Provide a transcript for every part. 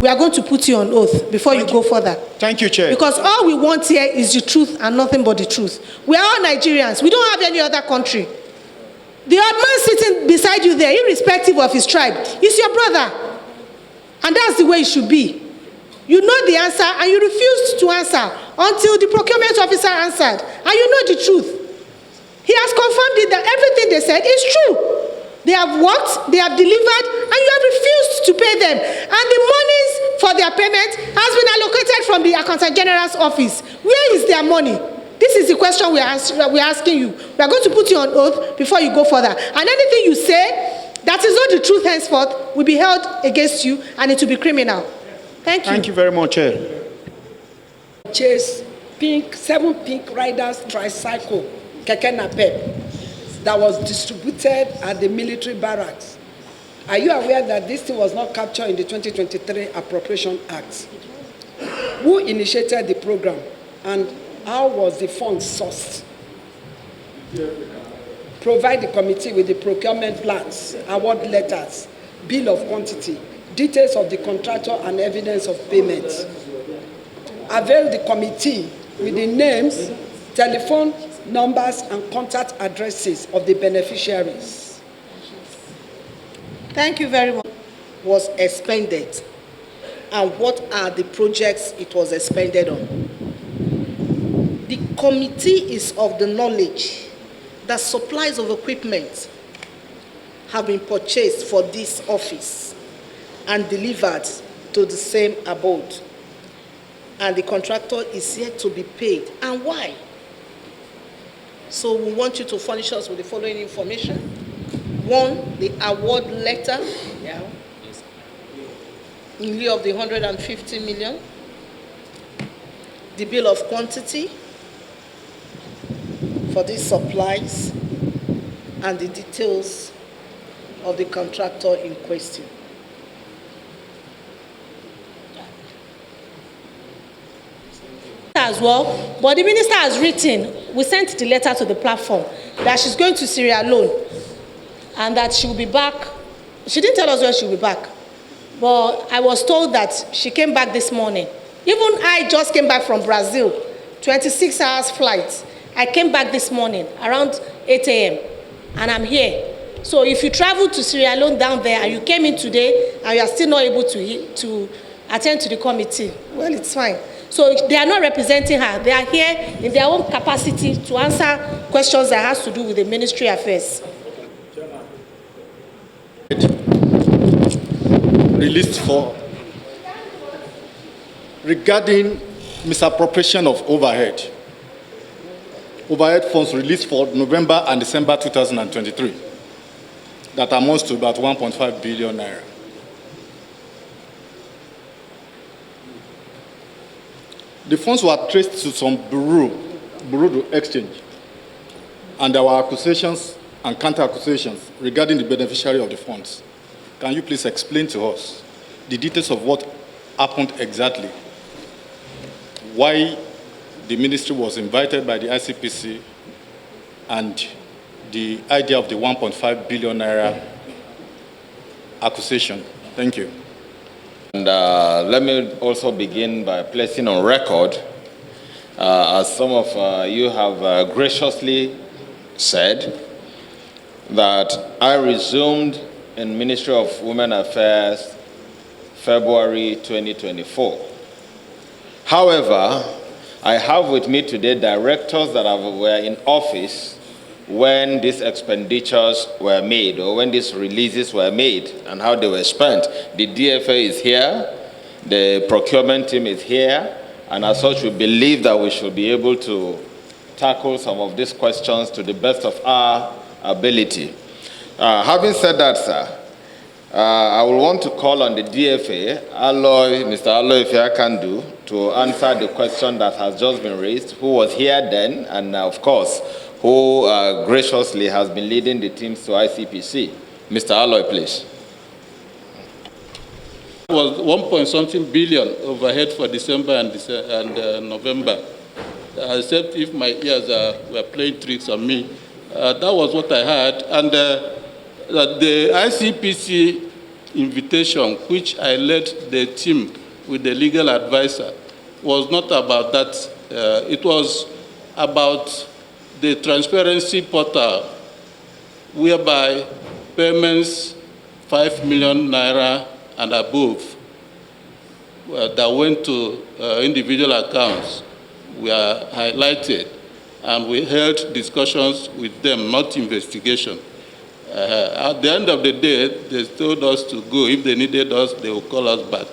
we are going to put you on oath before you go further. Thank you, Chair. Because all we want here is the truth and nothing but the truth. We are all Nigerians. We don't have any other country. The old man sitting beside you there, irrespective of his tribe, is your brother. And that's the way it should be. You know the answer and you refused to answer until the procurement officer answered. And you know the truth. He has confirmed it that everything they said is true. They have worked, they have delivered, and you have refused to pay them. And the monies for their payment has been allocated from the Accountant General's office. Where is their money? This is the question we are asking you. We are going to put you on oath before you go further. And anything you say that is not the truth henceforth will be held against you, and it will be criminal. Thank you. Thank you very much, Chair. Chase 7 pink riders tricycle, Keke Napep, that was distributed at the military barracks. Are you aware that this thing was not captured in the 2023 Appropriation Act? Who initiated the program and how was the fund sourced? Provide the committee with the procurement plans, award letters, bill of quantity, details of the contractor and evidence of payment. Avail the committee with the names, telephone numbers and contact addresses of the beneficiaries. Thank you very much. Was expended and what are the projects it was expended on. The committee is of the knowledge that supplies of equipment have been purchased for this office and delivered to the same abode. And the contractor is yet to be paid. And why? So we want you to furnish us with the following information. 1, the award letter in lieu of the 150 million. The bill of quantity for these supplies and the details of the contractor in question. As well, but the minister has written, we sent the letter to the platform that she's going to Sierra Leone and that she will be back. She didn't tell us when she will be back, but I was told that she came back this morning. Even I just came back from Brazil, 26 hours flight. I came back this morning around 8 a.m. and I'm here. So if you travel to Sierra Leone down there and you came in today and you are still not able to attend to the committee, well, it's fine. So they are not representing her. They are here in their own capacity to answer questions that has to do with the ministry affairs. Released for regarding misappropriation of overhead funds released for November and December 2023 that amounts to about 1.5 billion naira. The funds were traced to some bureau to exchange, and there were accusations and counter-accusations regarding the beneficiary of the funds. Can you please explain to us the details of what happened exactly? Why the ministry was invited by the ICPC and the idea of the 1.5 billion naira accusation? Thank you. And let me also begin by placing on record, as some of you have graciously said, that I resumed in Ministry of Women Affairs February 2024. However, I have with me today directors that were in office when these expenditures were made or when these releases were made and how they were spent. The DFA is here, the procurement team is here, and as such we believe that we should be able to tackle some of these questions to the best of our ability. Having said that, sir, I will want to call on the DFA, Mr. Aloy Ifeakandu, to answer the question that has just been raised, who was here then, and of course, who graciously has been leading the teams to ICPC. Mr. Aloy, please. It was 1.something billion overhead for December and November, except if my ears were playing tricks on me. That was what I had. And the ICPC invitation, which I led the team with the legal advisor, was not about that. It was about the transparency portal, whereby payments 5 million naira and above that went to individual accounts were highlighted, and we held discussions with them, not investigation. At the end of the day, they told us to go. If they needed us, they would call us back.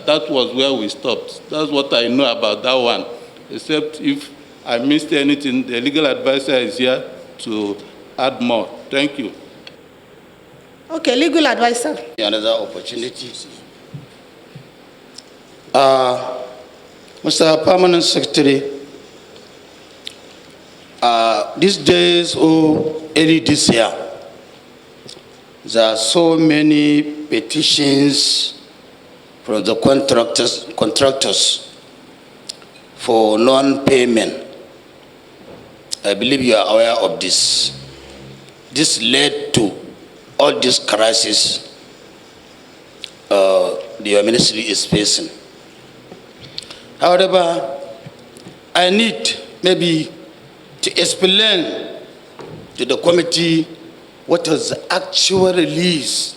That was where we stopped. That's what I know about that one, except if I missed anything, the legal advisor is here to add more. Thank you. Okay, legal advisor. Another opportunity. Mr. Permanent Secretary, these days or early this year, there are so many petitions from the contractors for non-payment. I believe you are aware of this. This led to all this crisis the ministry is facing. However, I need maybe to explain to the committee what was the actual release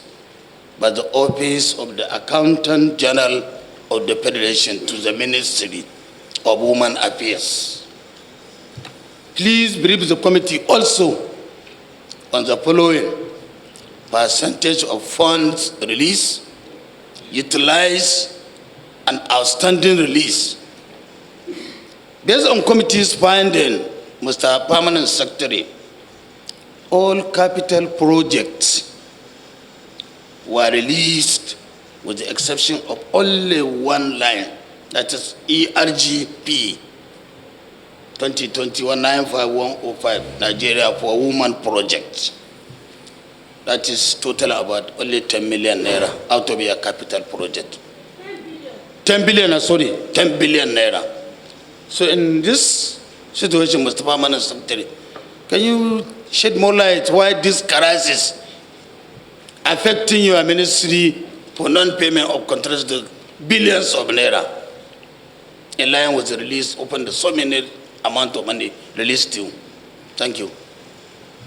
by the Office of the Accountant General of the Federation to the Ministry of Women Affairs. Please brief the committee also on the following percentage of funds released, utilized, and outstanding release. Based on committee's finding, Mr. Permanent Secretary, all capital projects were released with the exception of only one line, that is ERGP 2021-95105, Nigeria for Women Project. That is total about only 10 million naira out of your capital project. 10 billion, sorry, 10 billion naira. So in this situation, Mr. Permanent Secretary, can you shed more light why this crisis affecting your ministry for non-payment of contracts to billions of naira, in line with the release, open the so many amount of money released to you? Thank you.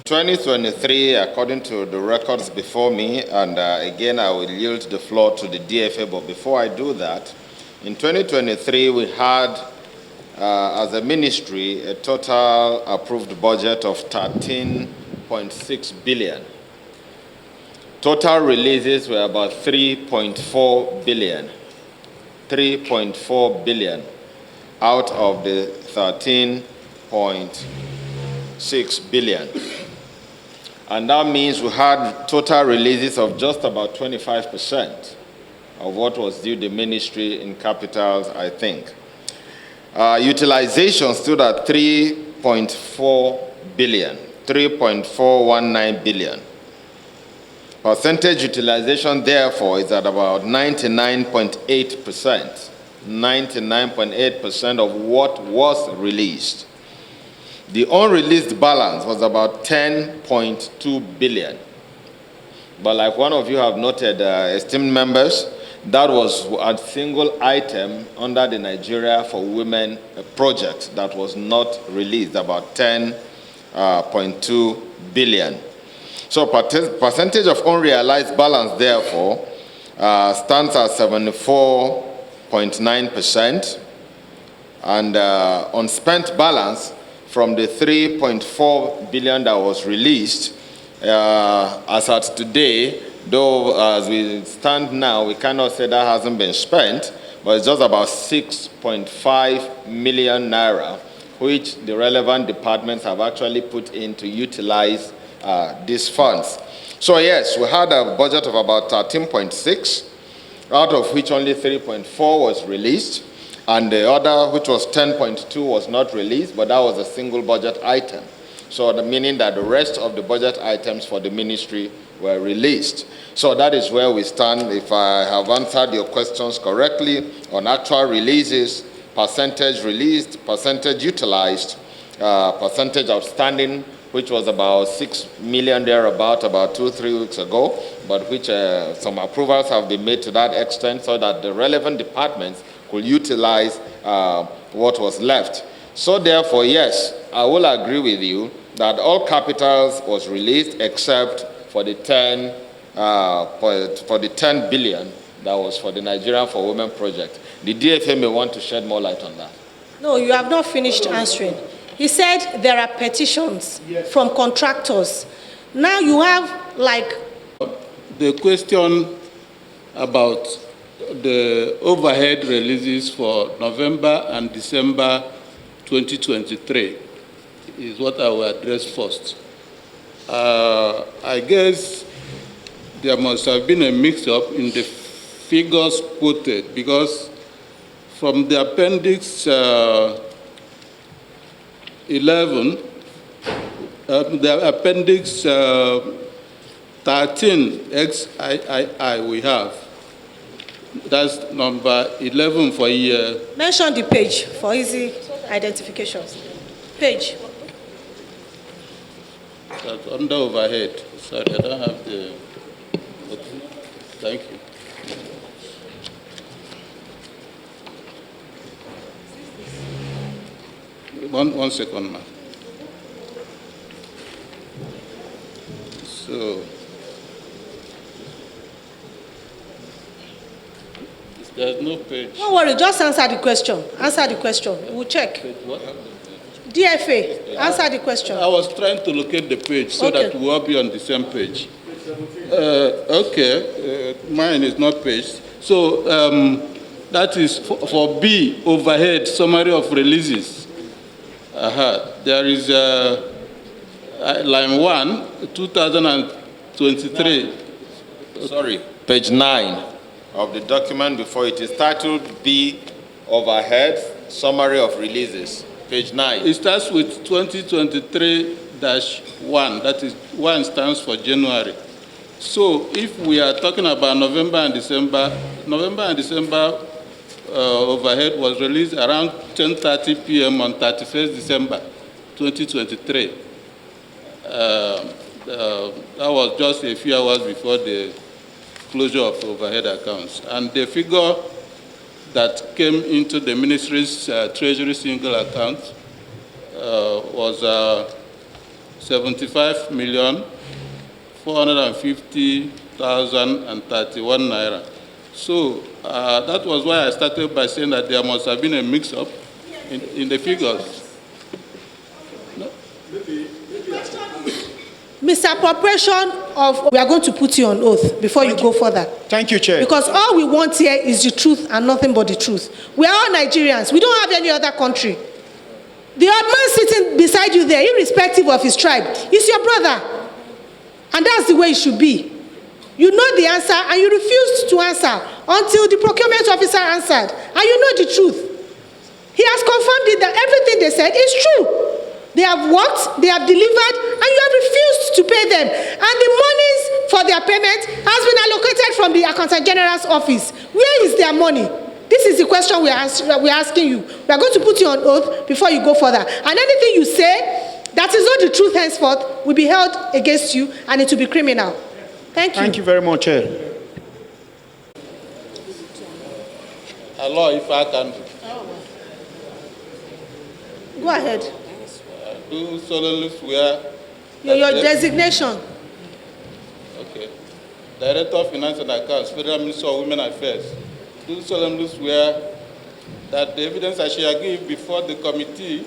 2023, according to the records before me, and again I will yield the floor to the DFA, but before I do that, in 2023 we had, as a ministry, a total approved budget of 13.6 billion. Total releases were about 3.4 billion. 3.4 billion out of the 13.6 billion. And that means we had total releases of just about 25% of what was due the ministry in capitals, I think. Utilization stood at 3.4 billion, 3.419 billion. Percentage utilization, therefore, is at about 99.8%. 99.8% of what was released. The unreleased balance was about 10.2 billion. But like one of you have noted, esteemed members, that was a single item under the Nigeria for Women project that was not released, about 10.2 billion. So percentage of unrealized balance, therefore, stands at 74.9%. And unspent balance from the 3.4 billion that was released, as at today, though as we stand now, we cannot say that hasn't been spent, but it's just about 6.5 million naira, which the relevant departments have actually put in to utilize these funds. So yes, we had a budget of about 13.6, out of which only 3.4 was released, and the other, which was 10.2, was not released, but that was a single budget item. So meaning that the rest of the budget items for the ministry were released. So that is where we stand. If I have answered your questions correctly on actual releases, percentage released, percentage utilized, percentage outstanding which was about 6 million thereabout about 2-3 weeks ago, but which some approvals have been made to that extent so that the relevant departments could utilize what was left. So therefore, yes, I will agree with you that all capitals was released except for the 10 billion that was for the Nigerian for Women project. The DFA may want to shed more light on that. No, you have not finished answering. He said there are petitions from contractors. Now you have like... The question about the overhead releases for November and December 2023 is what I will address first. I guess there must have been a mix-up in the figures quoted, because from the appendix 11, the appendix 13 XIII we have. That's number 11 for year. Mention the page for easy identification. Page. That's under overhead. Sorry, I don't have the... Okay. Thank you. One second, ma'am. So, there's no page. Don't worry, just answer the question. Answer the question. We'll check. Page what? DFA, answer the question. I was trying to locate the page so that we'll all be on the same page. Mine is not paged. So that is for B, overhead, summary of releases. There is line 1, 2023. Sorry, page 9 of the document before it is titled B, overhead, summary of releases. Page 9. It starts with 2023-1. That is, 1 stands for January. So if we are talking about November and December overhead was released around 10:30 p.m. on 31st December 2023. That was just a few hours before the closure of overhead accounts. And the figure that came into the ministry's treasury single account was 75,450,031 naira. So that was why I started by saying that there must have been a mix-up in the figures. No? Misappropriation of... We are going to put you on oath before you go further. Thank you, Chair. Because all we want here is the truth and nothing but the truth. We are all Nigerians. We don't have any other country. The old man sitting beside you there, irrespective of his tribe, is your brother. And that's the way it should be. You know the answer and you refused to answer until the procurement officer answered. And you know the truth. He has confirmed it that everything they said is true. They have worked, they have delivered, and you have refused to pay them. And the monies for their payment has been allocated from the Accountant General's office. Where is their money? This is the question we're asking you. We are going to put you on oath before you go further. And anything you say that is not the truth henceforth will be held against you, and it will be criminal. Thank you. Thank you very much, Chair. Allah, if I can... Go ahead. Do solemnly swear... Your designation. Okay. Director of Finance and Accounts, Federal Minister of Women Affairs. Do solemnly swear that the evidence I shall give before the committee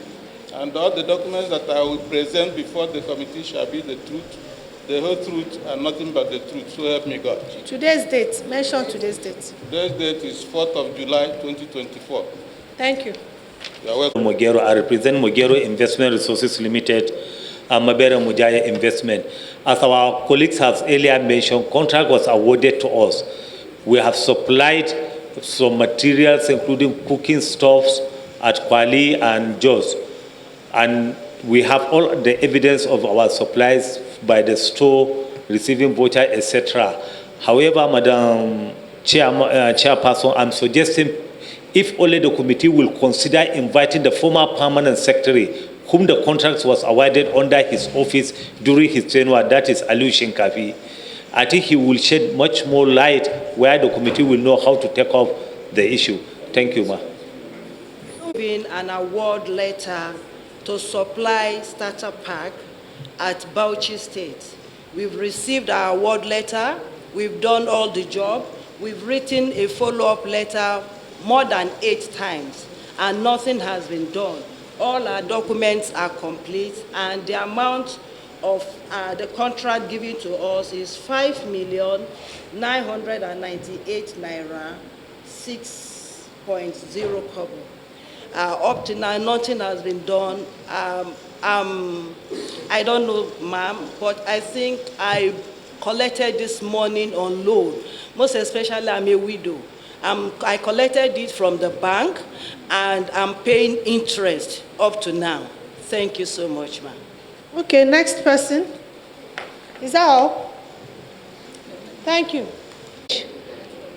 and all the documents that I will present before the committee shall be the truth, the whole truth, and nothing but the truth. So help me God. Today's date. Mention today's date. Today's date is 4th of July, 2024. Thank you. You are welcome. Mogero, I represent Mogero Investment Resources Limited and Mabera Mujaya Investment. As our colleagues have earlier mentioned, contract was awarded to us. We have supplied some materials, including cooking stoves at Kwali and Jos. And we have all the evidence of our supplies by the store, receiving voucher, etc. However, Madam Chairperson, I'm suggesting if only the committee will consider inviting the former permanent secretary whom the contract was awarded under his office during his tenure, that is Aliu Shinkafi. I think he will shed much more light where the committee will know how to take up the issue. Thank you, ma. Been an award letter to supply starter pack at Bauchi State. We've received our award letter. We've done all the job. We've written a follow-up letter more than 8 times, and nothing has been done. All our documents are complete, and the amount of the contract given to us is 5,998 naira, 6.0 kobo. Up to now, nothing has been done. I don't know, ma'am, but I think I collected this money on loan. Most especially, I'm a widow. I collected it from the bank, and I'm paying interest up to now. Thank you so much, ma'am. Okay, next person. Is that all? Thank you.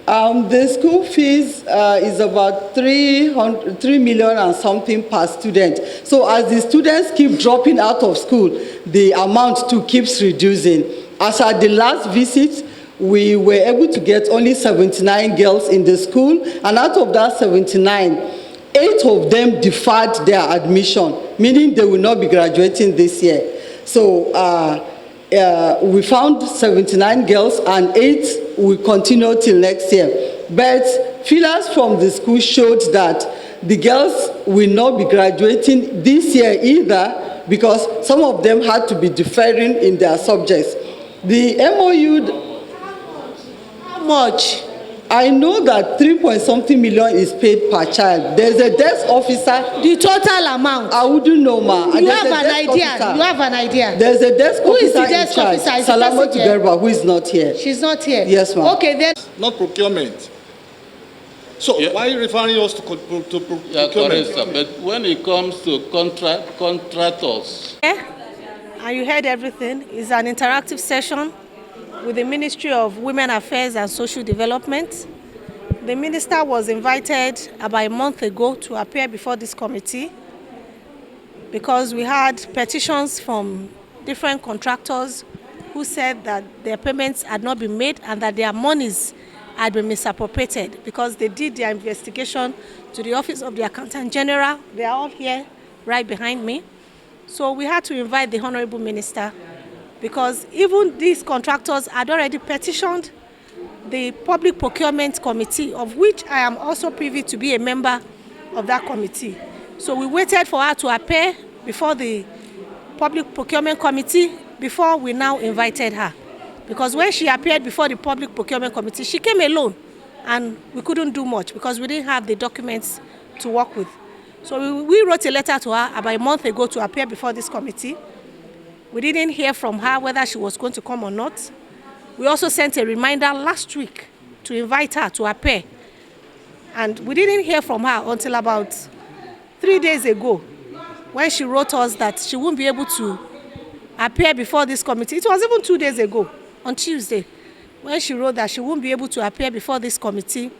The school fees is about 3 million and something per student. So as the students keep dropping out of school, the amount too keeps reducing. As at the last visit, we were able to get only 79 girls in the school, and out of that 79, 8 of them deferred their admission, meaning they will not be graduating this year. So we found 79 girls, and 8 will continue till next year. But feelers from the school showed that the girls will not be graduating this year either, because some of them had to be deferring in their subjects. The MOU... How much? I know that 3-point-something million is paid per child. There's a desk officer. The total amount? I wouldn't know, ma. You have an idea. You have an idea. There's a desk officer. Who is the in desk charge. officer? Salama Tugerba, who is not here. She's not here? Yes, ma'am. Okay, then. Not procurement. So why are you referring us to procurement? Yeah, correct, sir. But when it comes to contractors. And you heard everything. It's an interactive session with the Ministry of Women Affairs and Social Development. The minister was invited about a month ago to appear before this committee because we had petitions from different contractors who said that their payments had not been made and that their monies had been misappropriated because they did their investigation to the Office of the Accountant General. They are all here right behind me. So we had to invite the Honorable Minister because even these contractors had already petitioned the Public Procurement Committee, of which I am also privy to be a member of that committee. So we waited for her to appear before the Public Procurement Committee before we now invited her. Because when she appeared before the Public Procurement Committee, she came alone and we couldn't do much because we didn't have the documents to work with. So we wrote a letter to her about a month ago to appear before this committee. We didn't hear from her whether she was going to come or not. We also sent a reminder last week to invite her to appear. And we didn't hear from her until about 3 days ago when she wrote us that she won't be able to appear before this committee. It was even 2 days ago, on Tuesday, when she wrote that she won't be able to appear before this committee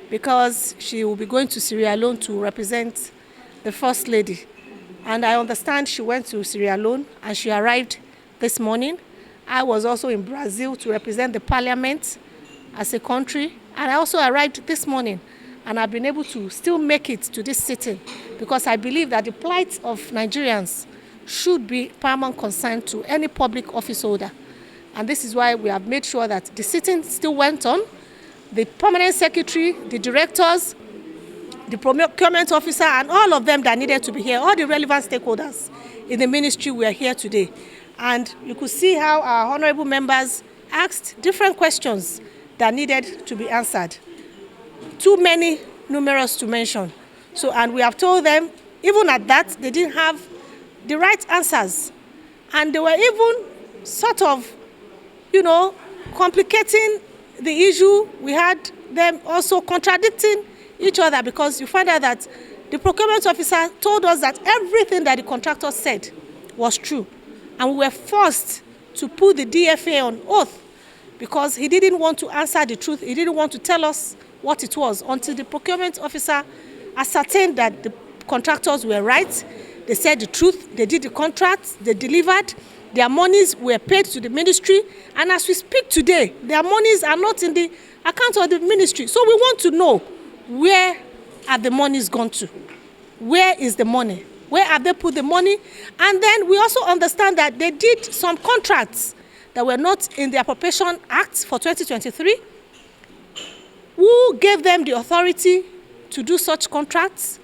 because she will be going to Sierra Leone to represent the First Lady. And I understand she went to Sierra Leone and she arrived this morning. I was also in Brazil to represent the parliament as a country. And I also arrived this morning and I've been able to still make it to this sitting because I believe that the plight of Nigerians should be paramount concern to any public office holder. And this is why we have made sure that the sitting still went on. The permanent secretary, the directors, the procurement officer, and all of them that needed to be here, all the relevant stakeholders in the ministry were here today. And you could see how our honorable members asked different questions that needed to be answered. Too many, numerous to mention. So, and we have told them, even at that, they didn't have the right answers. And they were even sort of, complicating the issue. We had them also contradicting each other because you find out that the procurement officer told us that everything that the contractor said was true. And we were forced to put the DFA on oath because he didn't want to answer the truth. He didn't want to tell us what it was until the procurement officer ascertained that the contractors were right. They said the truth. They did the contracts. They delivered. Their monies were paid to the ministry. And as we speak today, their monies are not in the account of the ministry. So we want to know, where are the monies gone to? Where is the money? Where have they put the money? And then we also understand that they did some contracts that were not in the Appropriation Act for 2023. Who gave them the authority to do such contracts?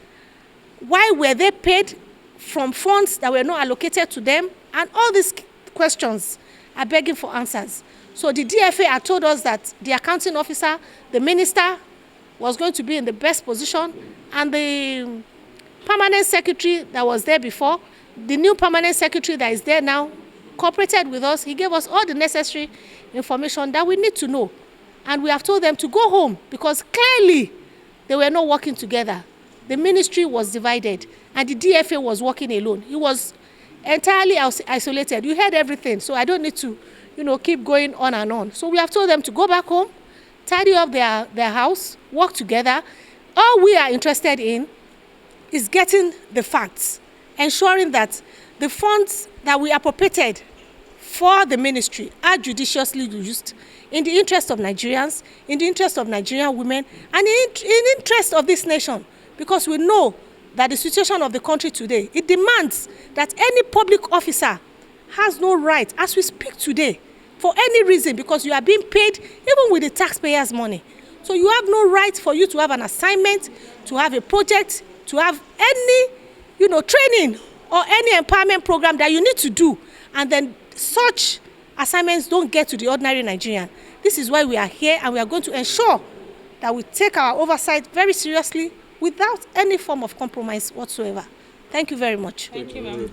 Why were they paid from funds that were not allocated to them? And all these questions are begging for answers. So the DFA had told us that the accounting officer, the minister, was going to be in the best position, and the permanent secretary that was there before, the new permanent secretary that is there now, cooperated with us. He gave us all the necessary information that we need to know. And we have told them to go home, because clearly they were not working together. The ministry was divided, and the DFA was working alone. He was entirely isolated. You heard everything, so I don't need to, keep going on and on. So we have told them to go back home, tidy up their house, work together. All we are interested in is getting the facts, ensuring that the funds that we appropriated for the ministry are judiciously used in the interest of Nigerians, in the interest of Nigerian women, and in the interest of this nation, because we know that the situation of the country today, it demands that any public officer has no right, as we speak today, for any reason, because you are being paid even with the taxpayers' money. So you have no right for you to have an assignment, to have a project, to have any, training or any empowerment program that you need to do, and then such assignments don't get to the ordinary Nigerian. This is why we are here, and we are going to ensure that we take our oversight very seriously without any form of compromise whatsoever. Thank you very much. Thank you, ma'am.